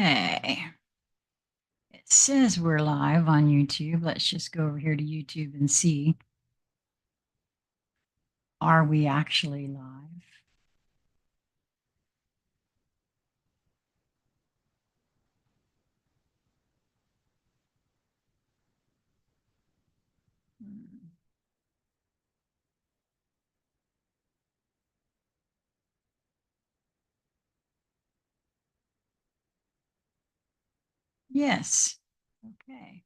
Okay. It says we're live on YouTube. Let's just go over here to YouTube and see. Are we actually live? Yes. Okay.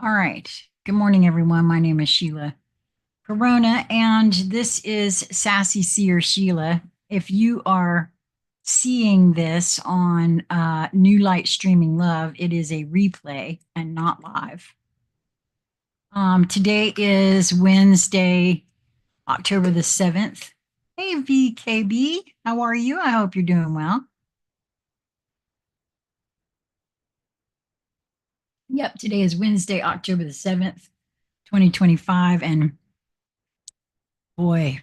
All right. Good morning, everyone. My name is Sheila Karuna, and this is Sassy Seer Sheila. If you are seeing this on New Light Streaming Love, it is a replay and not live. Today is Wednesday, October the 7th. Hey, VKB, how are you? I hope you're doing well. Yep, today is Wednesday, October the 7th, 2025. And boy,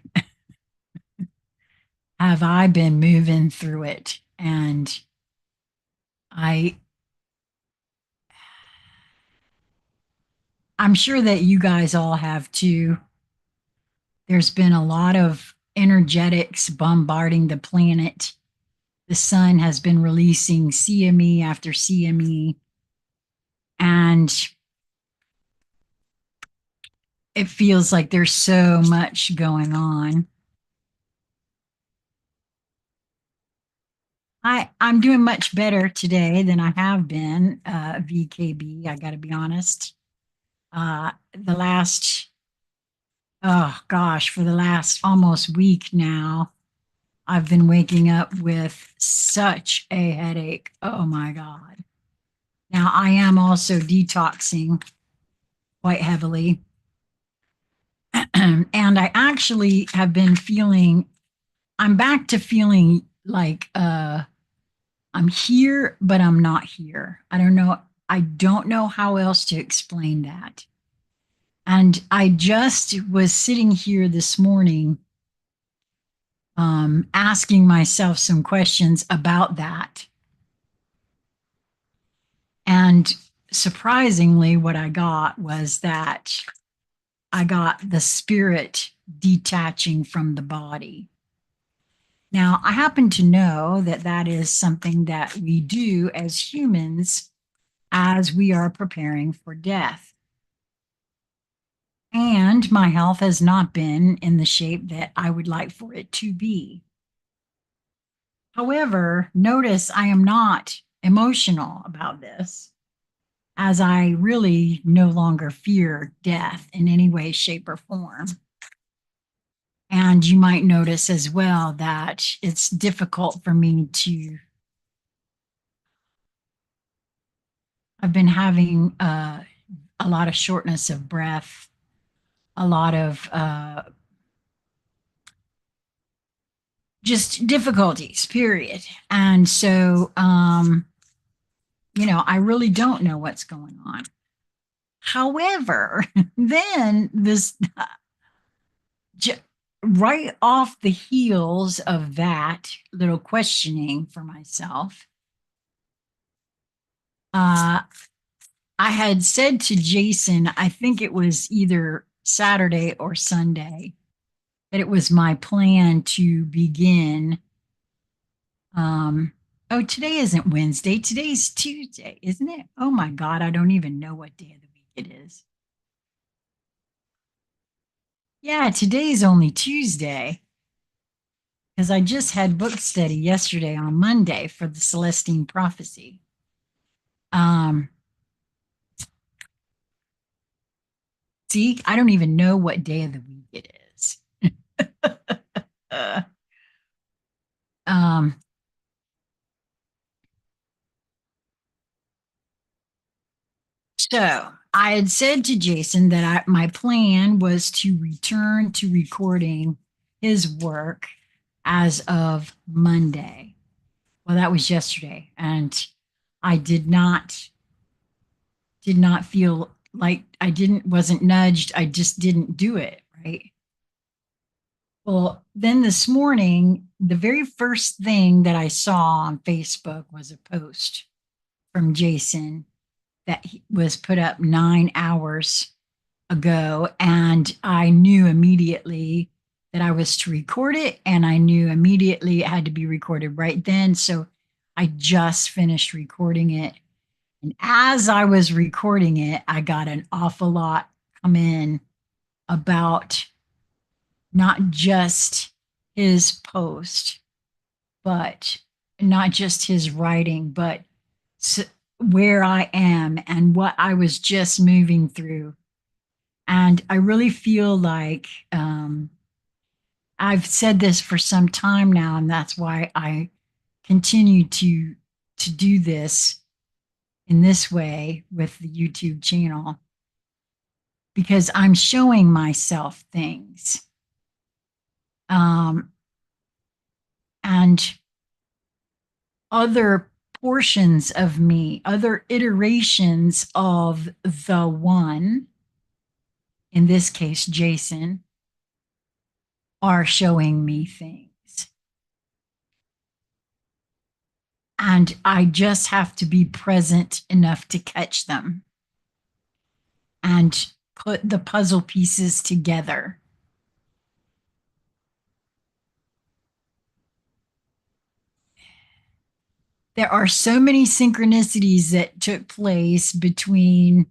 have I been moving through it. And I'm sure that you guys all have too. There's been a lot of energetics bombarding the planet. The sun has been releasing CME after CME. And it feels like there's so much going on. I'm doing much better today than I have been, VKB. I got to be honest. The last, oh gosh, for the last almost week now, I've been waking up with such a headache. Oh my God. Now I am also detoxing quite heavily. And I actually have been feeling, I'm back to feeling like I'm here, but I'm not here. I don't know. I don't know how else to explain that. And I just was sitting here this morning asking myself some questions about that. And surprisingly, what I got was that I got the spirit detaching from the body. Now, I happen to know that that is something that we do as humans as we are preparing for death. And my health has not been in the shape that I would like for it to be. However, notice I am not emotional about this, as I really no longer fear death in any way, shape, or form. And you might notice as well that it's difficult for me to, I've been having a lot of shortness of breath, a lot of just difficulties, period. And so, I really don't know what's going on. However, then this, right off the heels of that little questioning for myself, I had said to Jason, I think it was either Saturday or Sunday, that it was my plan to begin. Oh, today isn't Wednesday. Today's Tuesday, isn't it? Oh my God, I don't even know what day of the week it is. Yeah, today's only Tuesday because I just had book study yesterday on Monday for the Celestine Prophecy. See, I don't even know what day of the week it is. um, so I had said to Jason that my plan was to return to recording his work as of Monday. Well, that was yesterday, and I did not feel like wasn't nudged. I just didn't do it, right? Well, then this morning, the very first thing that I saw on Facebook was a post from Jason that was put up 9 hours ago. And I knew immediately that I was to record it. And I knew immediately it had to be recorded right then. So I just finished recording it. And as I was recording it, I got an awful lot come in about not just his post, but not just his writing, but where I am and what I was just moving through. And I really feel like I've said this for some time now, and that's why I continue to do this in this way with the YouTube channel, because I'm showing myself things. And other portions of me, other iterations of the one, in this case, Jason, are showing me things. And I just have to be present enough to catch them and put the puzzle pieces together. There are so many synchronicities that took place between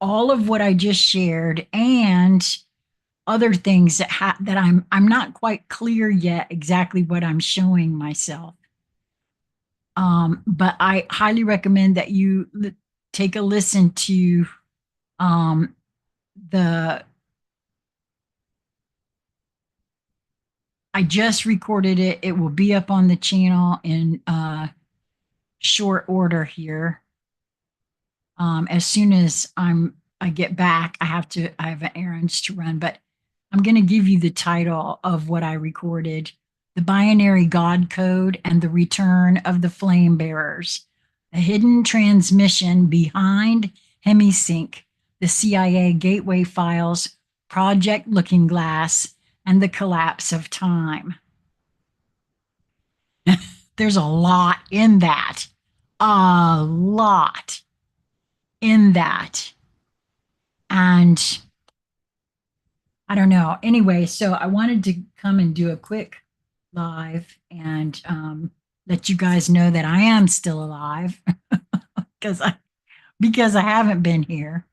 all of what I just shared and other things that I'm not quite clear yet exactly what I'm showing myself. But I highly recommend that you take a listen to the. I just recorded it. It will be up on the channel in short order here. As soon as I get back, I have errands to run, but I'm going to give you the title of what I recorded: The Binary God Code and the Return of the Flame Bearers, a hidden transmission behind Hemisync, the CIA Gateway Files, Project Looking Glass, and the Collapse of Time. There's a lot in that. A lot in that. And I don't know. Anyway, so I wanted to come and do a quick live and let you guys know that I am still alive because I haven't been here.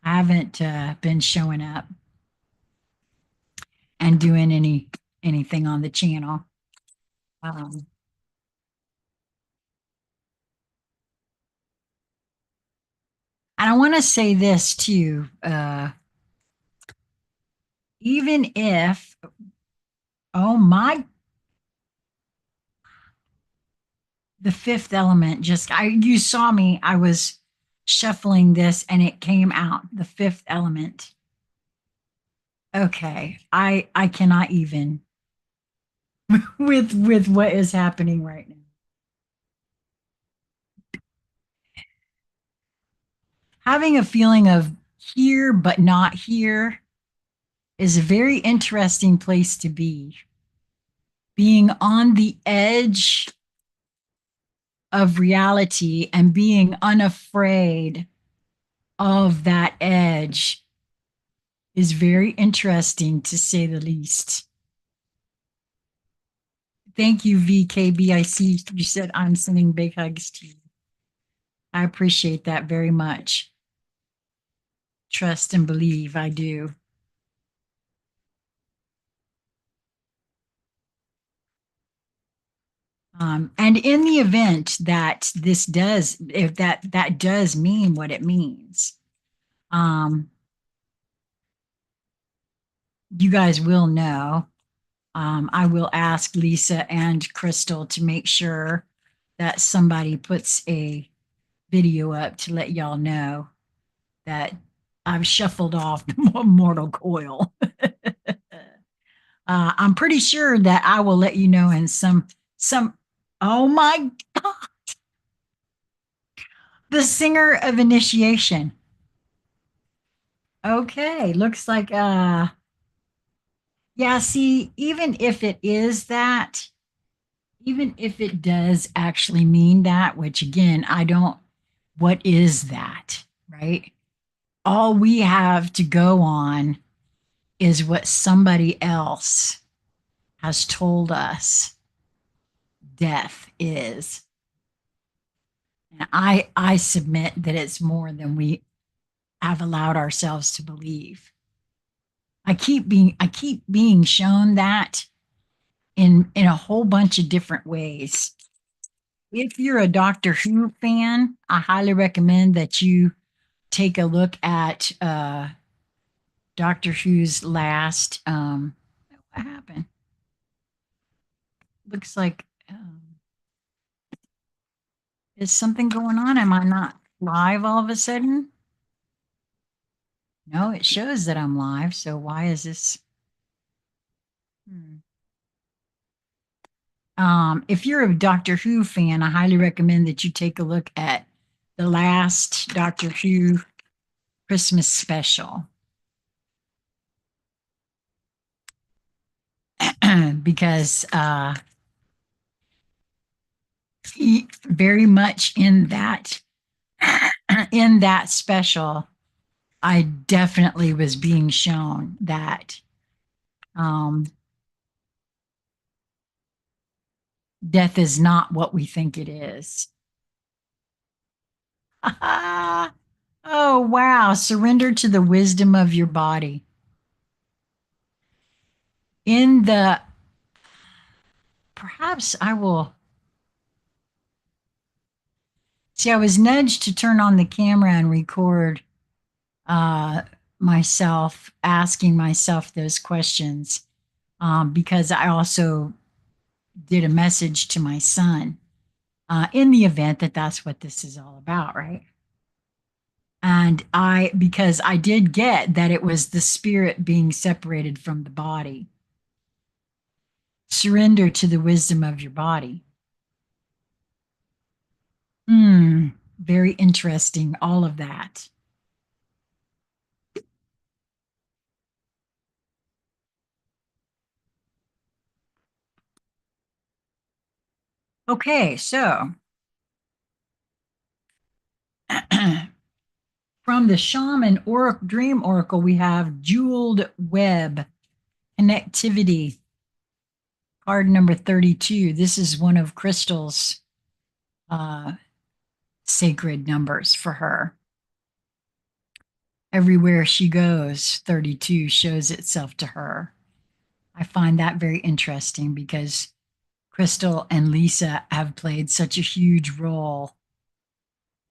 I haven't been showing up and doing anything on the channel. Um, and I want to say this too. Even if, oh my, the fifth element you saw me, I was shuffling this and it came out, the fifth element. Okay, I cannot even with what is happening right now. Having a feeling of here but not here is a very interesting place to be. Being on the edge of reality and being unafraid of that edge is very interesting, to say the least. Thank you, VKB. I see you said I'm sending big hugs to you. I appreciate that very much. Trust and believe, I do. And in the event that this does, if that does mean what it means, you guys will know. I will ask Lisa and Crystal to make sure that somebody puts a video up to let y'all know that I've shuffled off the mortal coil. I'm pretty sure that I will let you know in some. Oh my God, the singer of initiation. Okay, looks like yeah, see, even if it is that, even if it does actually mean that, which again, I don't, what is that, right? All we have to go on is what somebody else has told us death is. And I submit that it's more than we have allowed ourselves to believe. I keep being shown that in a whole bunch of different ways. If you're a Doctor Who fan, I highly recommend that you take a look at Doctor Who's last. What happened? Looks like is something going on? Am I not live all of a sudden? No, it shows that I'm live. So why is this? Hmm. If you're a Doctor Who fan, I highly recommend that you take a look at the last Doctor Who Christmas special because he very much in that special, I definitely was being shown that um, death is not what we think it is. Oh, wow. Surrender to the wisdom of your body. In the, perhaps I will see, I was nudged to turn on the camera and record uh, myself asking myself those questions because I also did a message to my son in the event that that's what this is all about, right? And because I did get that it was the spirit being separated from the body. Surrender to the wisdom of your body. Hmm, very interesting, all of that. Okay, so from the shaman dream oracle, we have jeweled web connectivity, card number 32. This is one of Crystal's uh, sacred numbers for her. Everywhere she goes, 32 shows itself to her. I find that very interesting because Crystal and Lisa have played such a huge role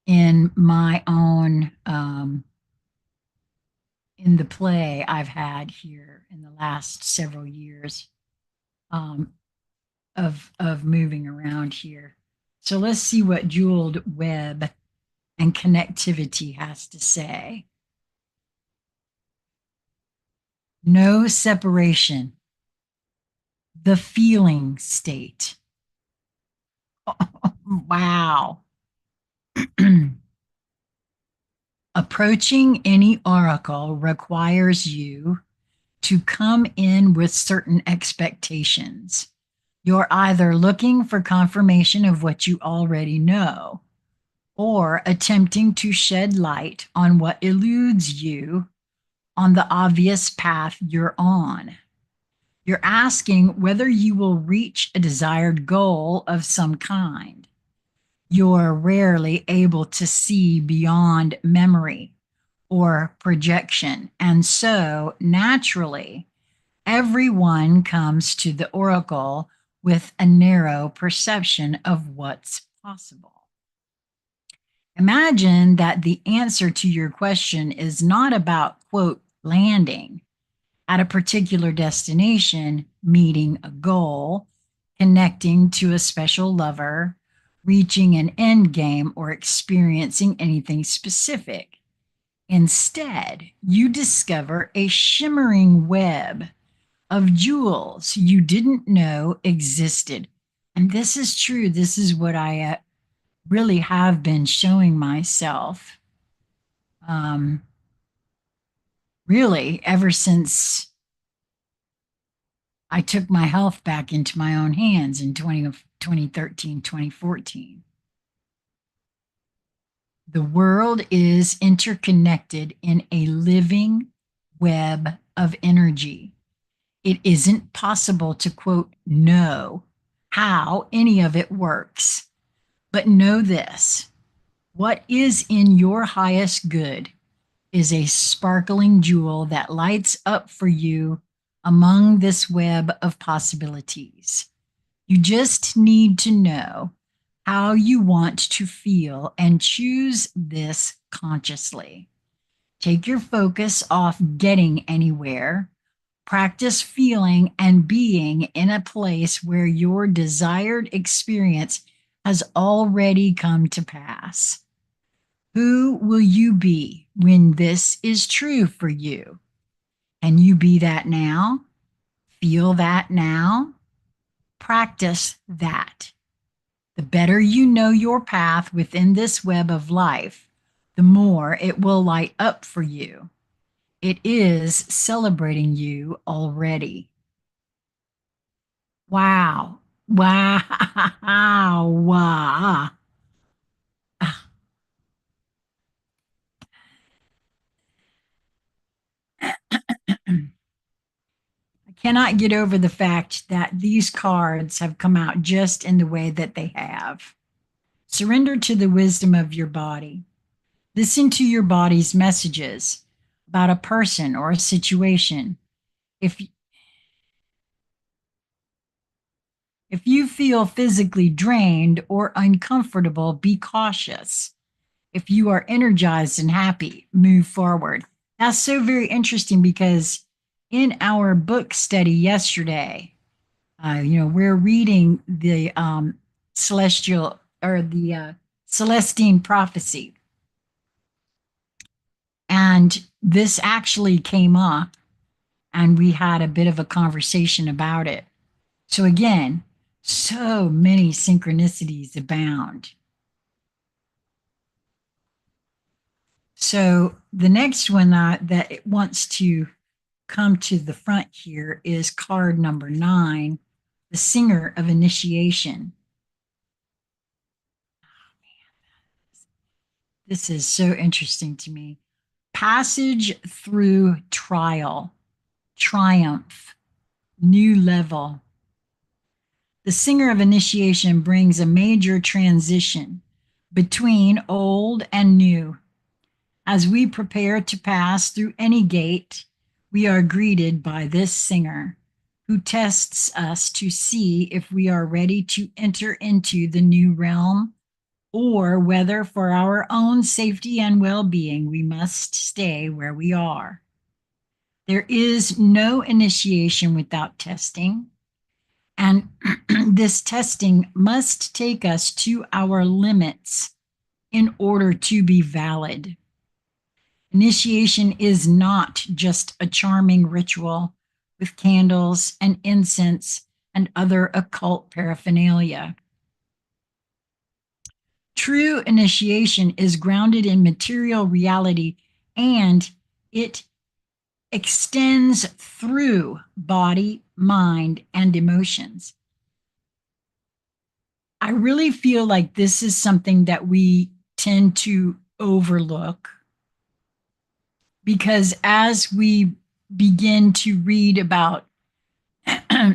in my own in the play I've had here in the last several years um, of moving around here. So let's see what Jeweled Web and Connectivity has to say. No separation, the feeling state. Wow. Approaching any oracle requires you to come in with certain expectations. You're either looking for confirmation of what you already know or attempting to shed light on what eludes you on the obvious path you're on. You're asking whether you will reach a desired goal of some kind. You're rarely able to see beyond memory or projection. And so, naturally, everyone comes to the oracle with a narrow perception of what's possible. Imagine that the answer to your question is not about, quote, landing at a particular destination, meeting a goal, connecting to a special lover, reaching an end game, or experiencing anything specific. Instead, you discover a shimmering web of jewels you didn't know existed. And this is true. This is what I really have been showing myself. Um, really ever since I took my health back into my own hands in 2013, 2014. The world is interconnected in a living web of energy. It isn't possible to quote, know how any of it works. But know this: what is in your highest good is a sparkling jewel that lights up for you among this web of possibilities. You just need to know how you want to feel and choose this consciously. Take your focus off getting anywhere. Practice feeling and being in a place where your desired experience has already come to pass. Who will you be when this is true for you? Can you be that now? Feel that now? Practice that. The better you know your path within this web of life, the more it will light up for you. It is celebrating you already. Wow. Wow. Wow. I cannot get over the fact that these cards have come out just in the way that they have. Surrender to the wisdom of your body. Listen to your body's messages about a person or a situation. If if you feel physically drained or uncomfortable, be cautious. If you are energized and happy, move forward. That's so very interesting because in our book study yesterday, we're reading the celestial or the Celestine prophecy. And this actually came up and we had a bit of a conversation about it. So again, so many synchronicities abound. So the next one that it wants to come to the front here is card number 9, the Singer of Initiation. This is so interesting to me. Passage through trial, triumph, new level. The Singer of Initiation brings a major transition between old and new. As we prepare to pass through any gate, we are greeted by this singer who tests us to see if we are ready to enter into the new realm or whether for our own safety and well-being we must stay where we are. There is no initiation without testing, and this testing must take us to our limits in order to be valid. Initiation is not just a charming ritual with candles and incense and other occult paraphernalia. True initiation is grounded in material reality and it extends through body, mind, and emotions. I really feel like this is something that we tend to overlook because as we begin to read about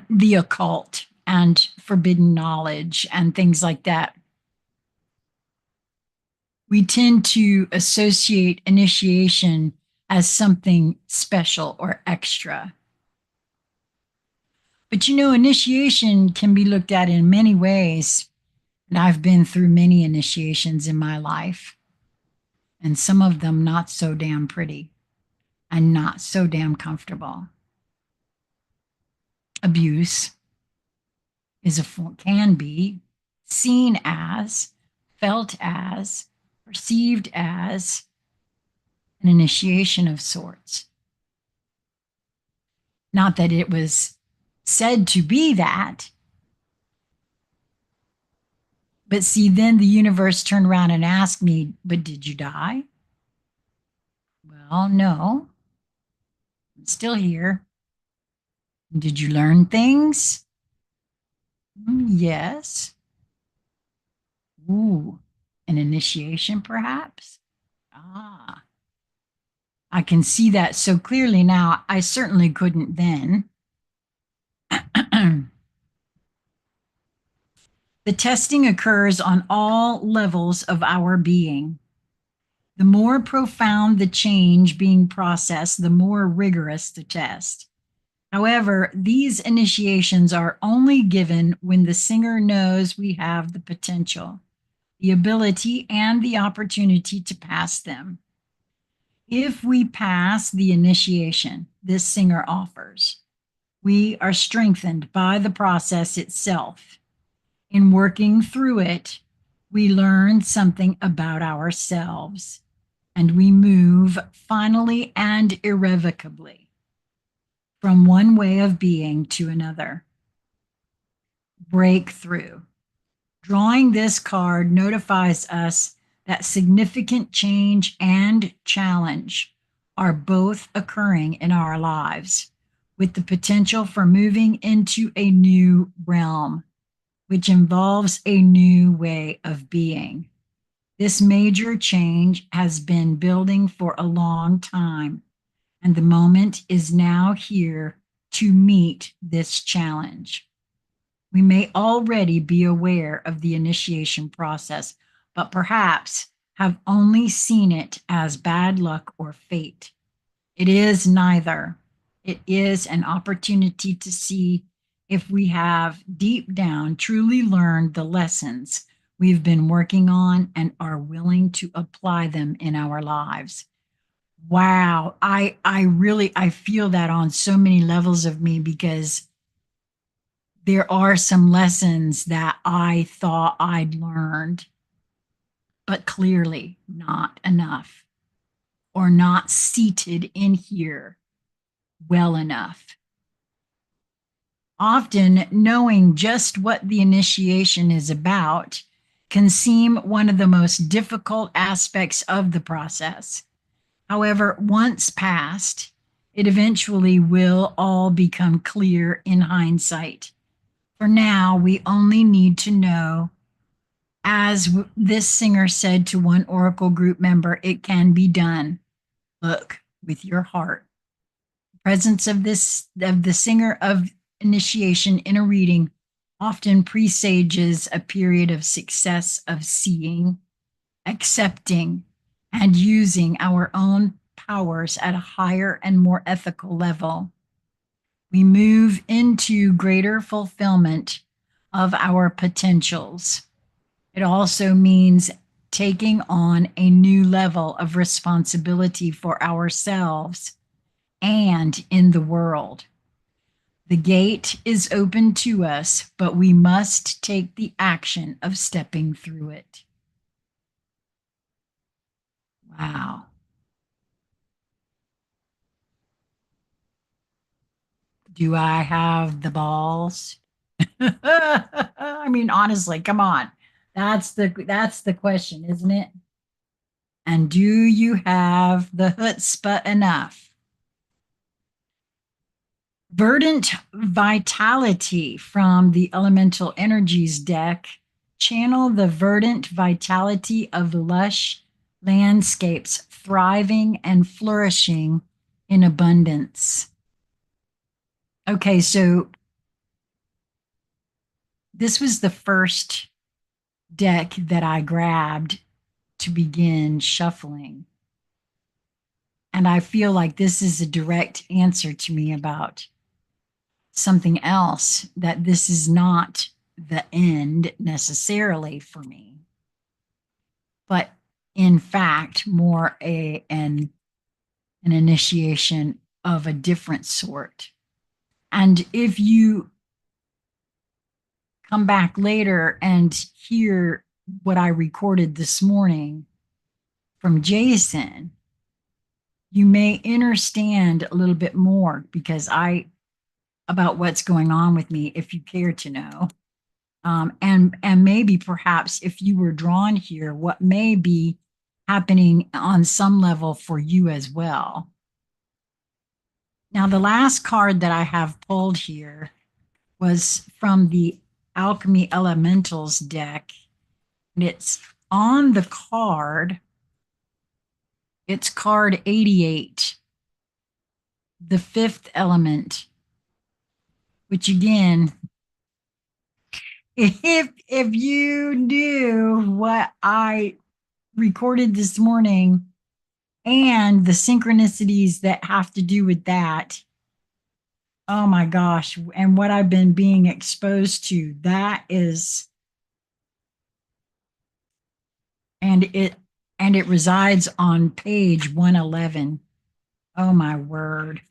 the occult and forbidden knowledge and things like that, we tend to associate initiation as something special or extra. But initiation can be looked at in many ways. And I've been through many initiations in my life, and some of them not so damn pretty and not so damn comfortable. Abuse can be seen as, felt as, perceived as an initiation of sorts. Not that it was said to be that, but see, then the universe turned around and asked me, but did you die? Well, no. I'm still here. Did you learn things? Yes. Ooh, an initiation, perhaps? Ah, I can see that so clearly now. I certainly couldn't then. The testing occurs on all levels of our being. The more profound the change being processed, the more rigorous the test. However, these initiations are only given when the singer knows we have the potential, the ability, and the opportunity to pass them. If we pass the initiation this singer offers, we are strengthened by the process itself. In working through it, we learn something about ourselves and we move finally and irrevocably from one way of being to another. Breakthrough. Drawing this card notifies us that significant change and challenge are both occurring in our lives, with the potential for moving into a new realm, which involves a new way of being. This major change has been building for a long time, and the moment is now here to meet this challenge. We may already be aware of the initiation process, but perhaps have only seen it as bad luck or fate. It is neither. It is an opportunity to see if we have deep down truly learned the lessons we've been working on and are willing to apply them in our lives. Wow, I really I feel that on so many levels of me because there are some lessons that I thought I'd learned, but clearly not enough or not seated in here well enough. Often, knowing just what the initiation is about can seem one of the most difficult aspects of the process. However, once passed, it eventually will all become clear in hindsight. For now, we only need to know, as this singer said to one Oracle group member, it can be done. Look with your heart. The presence of the singer of initiation in a reading often presages a period of success of seeing, accepting, and using our own powers at a higher and more ethical level. We move into greater fulfillment of our potentials. It also means taking on a new level of responsibility for ourselves and in the world. The gate is open to us, but we must take the action of stepping through it. Wow. Do I have the balls? I mean, honestly, come on. That's the question, isn't it? And do you have the chutzpah enough? Verdant vitality from the elemental energies deck. Channel the verdant vitality of lush landscapes thriving and flourishing in abundance. Okay, so this was the first deck that I grabbed to begin shuffling. And I feel like this is a direct answer to me about something else, that this is not the end necessarily for me, but in fact, more an initiation of a different sort. And if you come back later and hear what I recorded this morning from Jason, you may understand a little bit more about what's going on with me if you care to know. And maybe perhaps if you were drawn here, what may be happening on some level for you as well. Now, the last card that I have pulled here was from the Alchemy Elementals deck. And it's on the card. It's card 88, the fifth element, which again, if you knew what I recorded this morning and the synchronicities that have to do with that, oh my gosh, and what I've been being exposed to, that is, and it resides on page 111. Oh my word.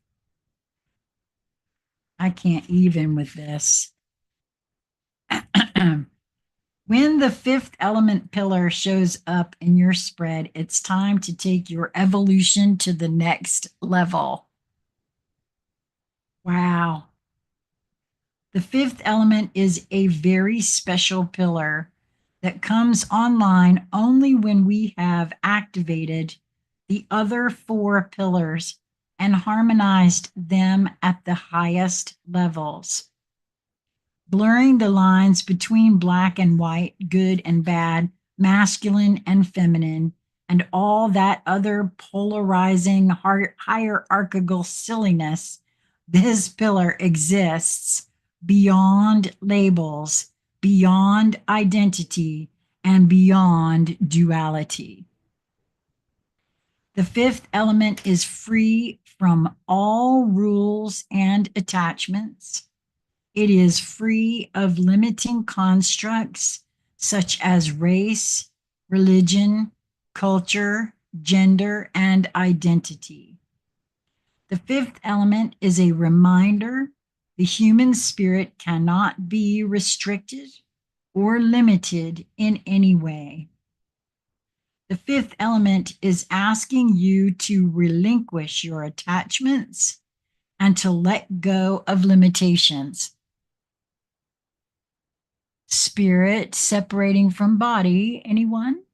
I can't even with this. When the fifth element pillar shows up in your spread, it's time to take your evolution to the next level. Wow. The fifth element is a very special pillar that comes online only when we have activated the other four pillars and harmonized them at the highest levels. Blurring the lines between black and white, good and bad, masculine and feminine, and all that other polarizing hierarchical silliness, this pillar exists beyond labels, beyond identity, and beyond duality. The fifth element is free from all rules and attachments. It is free of limiting constructs such as race, religion, culture, gender, and identity. The fifth element is a reminder the human spirit cannot be restricted or limited in any way. The fifth element is asking you to relinquish your attachments and to let go of limitations. Spirit separating from body, anyone?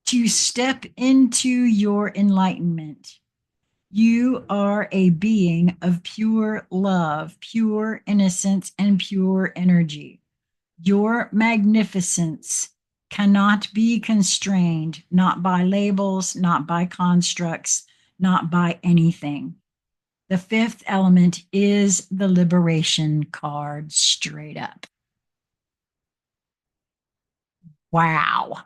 To step into your enlightenment. You are a being of pure love, pure innocence, and pure energy. Your magnificence cannot be constrained, not by labels, not by constructs, not by anything. The fifth element is the liberation card, straight up. Wow.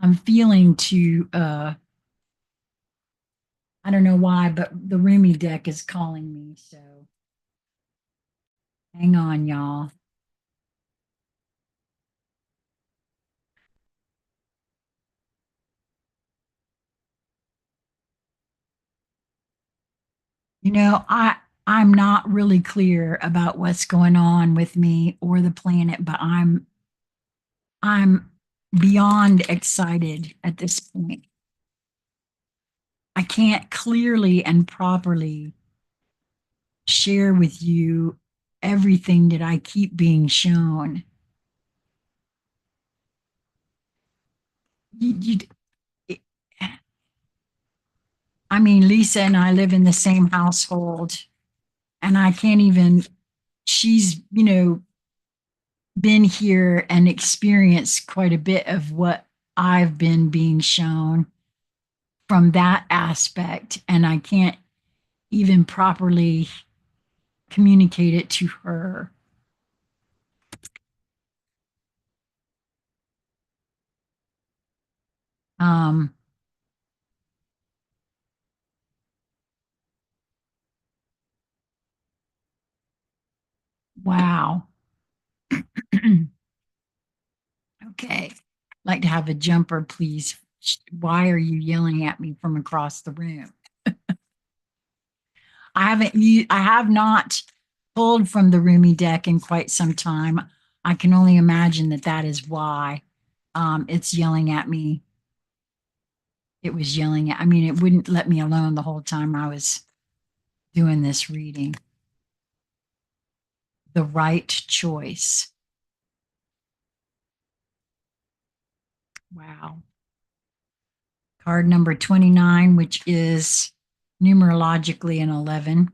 I'm feeling to, I don't know why, but the Rumi deck is calling me. So hang on, y'all. You know, I'm not really clear about what's going on with me or the planet, but I'm beyond excited at this point. I can't clearly and properly share with you everything that I keep being shown. You, it, I mean, Lisa and I live in the same household, and I can't even, she's, been here and experienced quite a bit of what I've been being shown from that aspect. And I can't even properly communicate it to her. Um, wow. Okay. Like to have a jumper, please. Why are you yelling at me from across the room? I have not pulled from the Rumi deck in quite some time. I can only imagine that that is why it's yelling at me. It was yelling at, I mean, it wouldn't let me alone the whole time I was doing this reading. The right choice. Wow. Card number 29, which is numerologically an 11.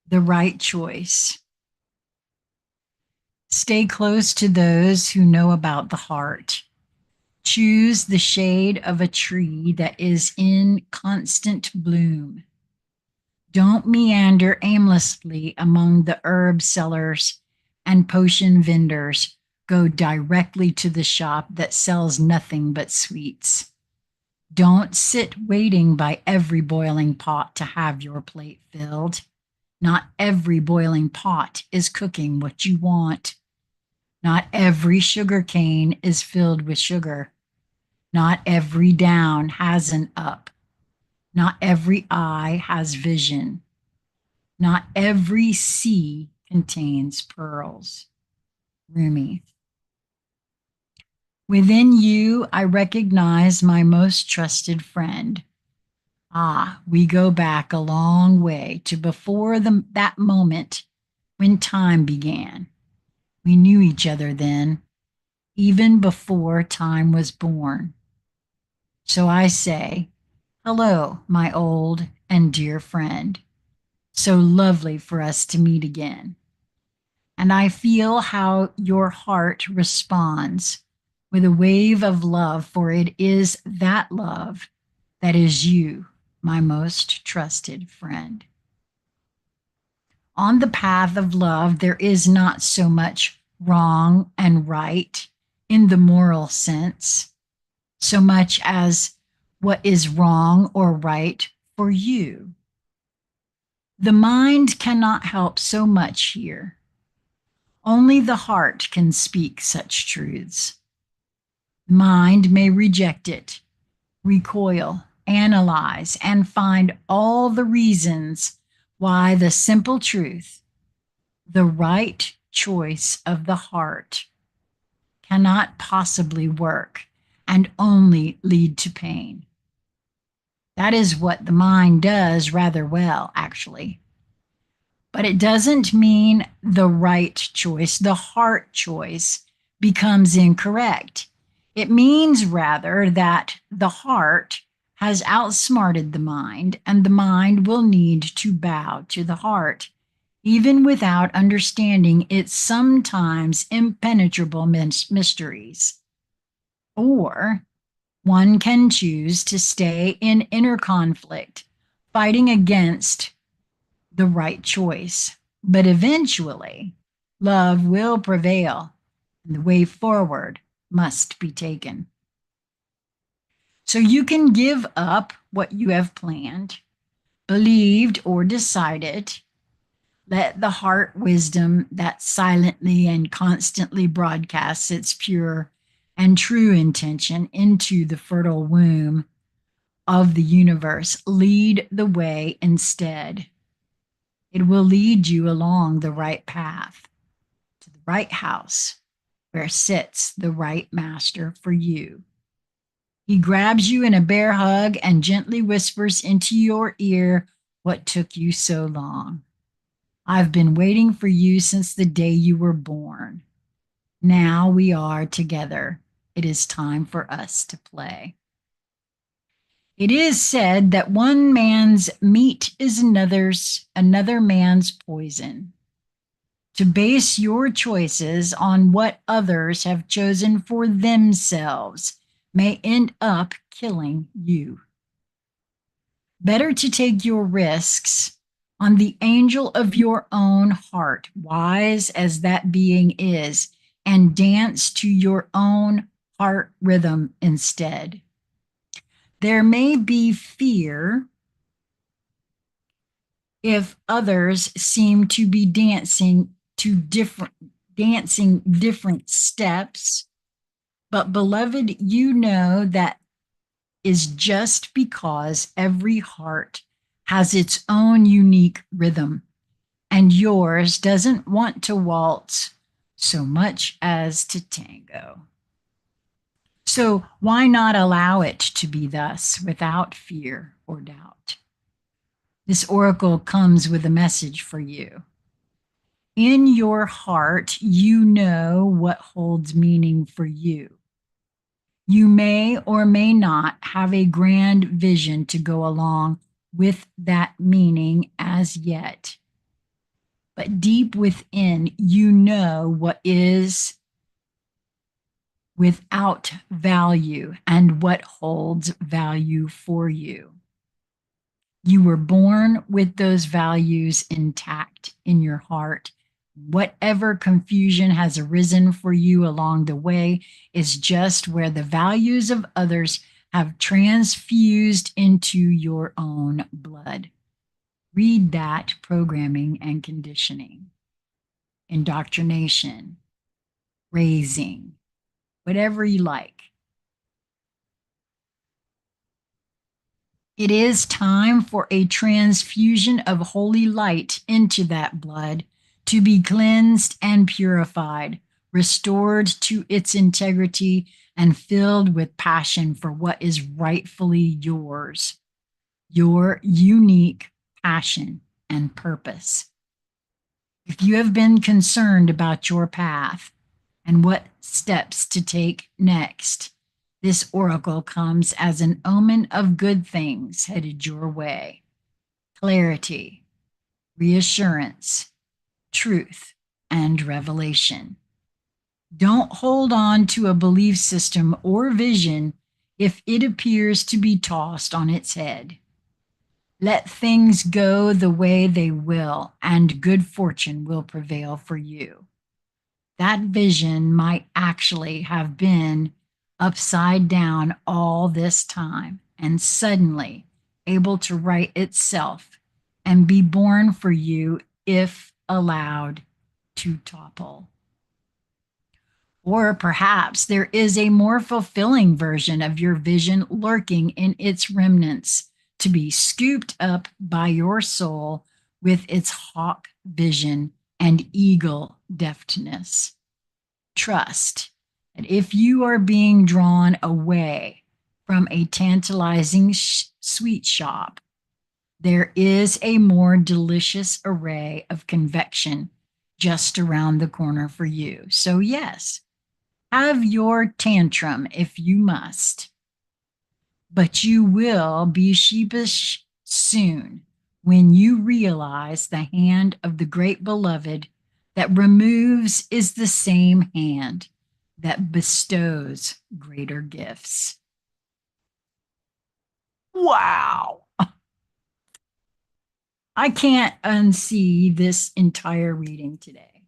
The right choice. Stay close to those who know about the heart. Choose the shade of a tree that is in constant bloom. Don't meander aimlessly among the herb sellers and potion vendors. Go directly to the shop that sells nothing but sweets. Don't sit waiting by every boiling pot to have your plate filled. Not every boiling pot is cooking what you want. Not every sugar cane is filled with sugar. Not every down has an up. Not every eye has vision. Not every sea contains pearls. Rumi. Within you, I recognize my most trusted friend. Ah, we go back a long way to before that moment when time began. We knew each other then, even before time was born. So I say, hello, my old and dear friend. So lovely for us to meet again. And I feel how your heart responds with a wave of love, for it is that love that is you, my most trusted friend. On the path of love, there is not so much wrong and right in the moral sense, so much as what is wrong or right for you. The mind cannot help so much here. Only the heart can speak such truths. Mind may reject it, recoil, analyze, and find all the reasons why the simple truth, the right choice of the heart, cannot possibly work and only lead to pain. That is what the mind does rather well, actually. But it doesn't mean the right choice, the heart choice, becomes incorrect. It means rather that the heart has outsmarted the mind, and the mind will need to bow to the heart, even without understanding its sometimes impenetrable mysteries. Or one can choose to stay in inner conflict, fighting against the right choice. But eventually, love will prevail, and the way forward must be taken. So you can give up what you have planned, believed, or decided. Let the heart wisdom that silently and constantly broadcasts its pure and true intention into the fertile womb of the universe lead the way instead. It will lead you along the right path to the right house where sits the right master for you. He grabs you in a bear hug and gently whispers into your ear what took you so long. I've been waiting for you since the day you were born. Now we are together. It is time for us to play. It is said that one man's meat is another man's poison. To base your choices on what others have chosen for themselves may end up killing you. Better to take your risks on the angel of your own heart, wise as that being is, and dance to your own heart rhythm instead. There may be fear if others seem to be dancing different steps. But beloved, you know that is just because every heart has its own unique rhythm, and yours doesn't want to waltz so much as to tango. So why not allow it to be thus without fear or doubt? This oracle comes with a message for you. In your heart, you know what holds meaning for you. You may or may not have a grand vision to go along with that meaning as yet. But deep within, you know what is without value and what holds value for you. You were born with those values intact in your heart. Whatever confusion has arisen for you along the way is just where the values of others have transfused into your own blood. Read that programming and conditioning, indoctrination, raising, whatever you like. It is time for a transfusion of holy light into that blood to be cleansed and purified, restored to its integrity, and filled with passion for what is rightfully yours, your unique passion and purpose. If you have been concerned about your path and what steps to take next, this oracle comes as an omen of good things headed your way. Clarity, reassurance, truth, and revelation. Don't hold on to a belief system or vision if it appears to be tossed on its head. Let things go the way they will, and good fortune will prevail for you. That vision might actually have been upside down all this time and suddenly able to right itself and be born for you if allowed to topple. Or perhaps there is a more fulfilling version of your vision lurking in its remnants to be scooped up by your soul with its hawk vision and eagle deftness. Trust that if you are being drawn away from a tantalizing sweet shop, there is a more delicious array of convection just around the corner for you. So, yes, have your tantrum if you must, but you will be sheepish soon when you realize the hand of the great beloved that removes is the same hand that bestows greater gifts. Wow. I can't unsee this entire reading today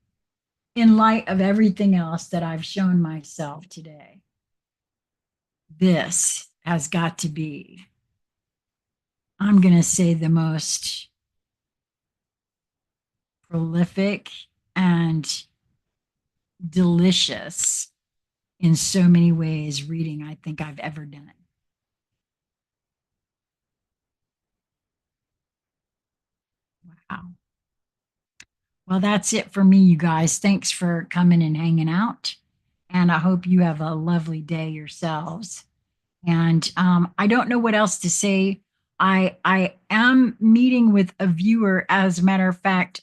in light of everything else that I've shown myself today. This has got to be, I'm going to say, the most prolific and delicious in so many ways reading I think I've ever done. Wow. Well, that's it for me, you guys. Thanks for coming and hanging out. And I hope you have a lovely day yourselves. And I don't know what else to say. I am meeting with a viewer. As a matter of fact,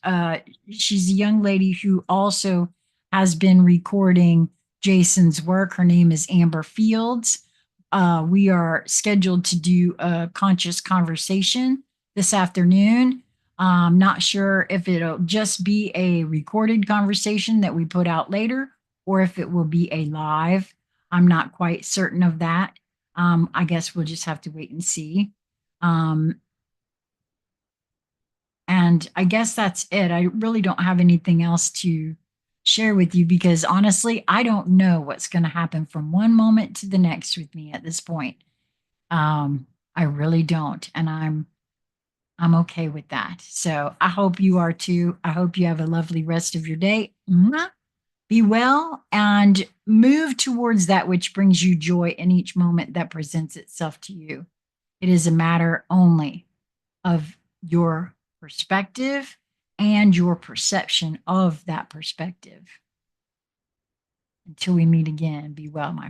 she's a young lady who also has been recording Jason's work. Her name is Amber Fields. We are scheduled to do a conscious conversation this afternoon. I'm not sure if it'll just be a recorded conversation that we put out later or if it will be a live. I'm not quite certain of that. I guess we'll just have to wait and see. And I guess that's it. I really don't have anything else to share with you because honestly, I don't know what's going to happen from one moment to the next with me at this point. I really don't, and I'm okay with that. So I hope you are too. I hope you have a lovely rest of your day. Mwah. Be well and move towards that which brings you joy in each moment that presents itself to you. It is a matter only of your perspective and your perception of that perspective. Until we meet again, be well, my